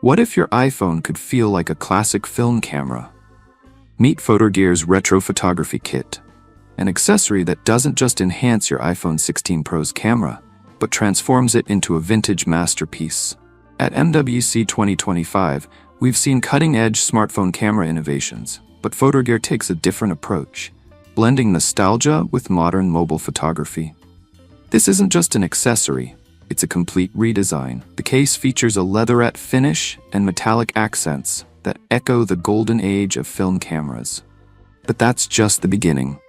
What if your iPhone could feel like a classic film camera? Meet Fotorgear's Retro Photography Kit, an accessory that doesn't just enhance your iPhone 16 Pro's camera, but transforms it into a vintage masterpiece. At MWC 2025, we've seen cutting-edge smartphone camera innovations, but Fotorgear takes a different approach, blending nostalgia with modern mobile photography. This isn't just an accessory, it's a complete redesign. The case features a leatherette finish and metallic accents that echo the golden age of film cameras. But that's just the beginning.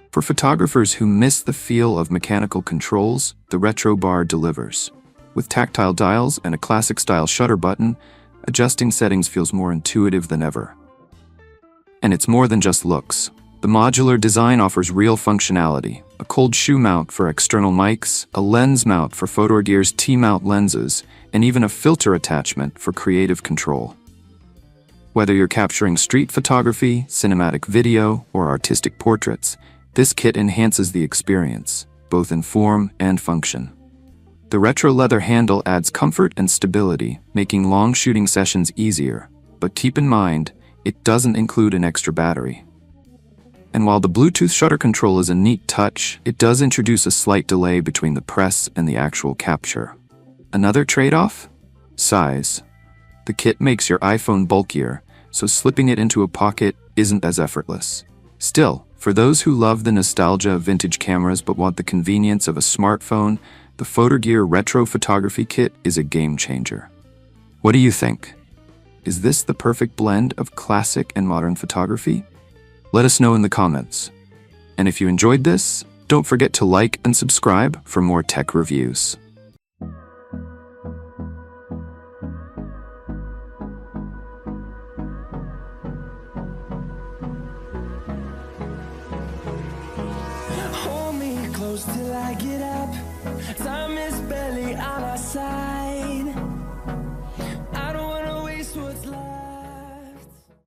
For photographers who miss the feel of mechanical controls, the Retro Bar delivers. With tactile dials and a classic-style shutter button, adjusting settings feels more intuitive than ever. And it's more than just looks. The modular design offers real functionality: a cold shoe mount for external mics, a lens mount for Fotorgear's T-mount lenses, and even a filter attachment for creative control. Whether you're capturing street photography, cinematic video, or artistic portraits, this kit enhances the experience, both in form and function. The retro leather handle adds comfort and stability, making long shooting sessions easier, but keep in mind, it doesn't include an extra battery. And while the Bluetooth shutter control is a neat touch, it does introduce a slight delay between the press and the actual capture. Another trade-off? Size. The kit makes your iPhone bulkier, so slipping it into a pocket isn't as effortless. Still, for those who love the nostalgia of vintage cameras but want the convenience of a smartphone, the Fotorgear Retro Photography Kit is a game changer. What do you think? Is this the perfect blend of classic and modern photography? Let us know in the comments. And if you enjoyed this, don't forget to like and subscribe for more tech reviews. Hold me close till I get up.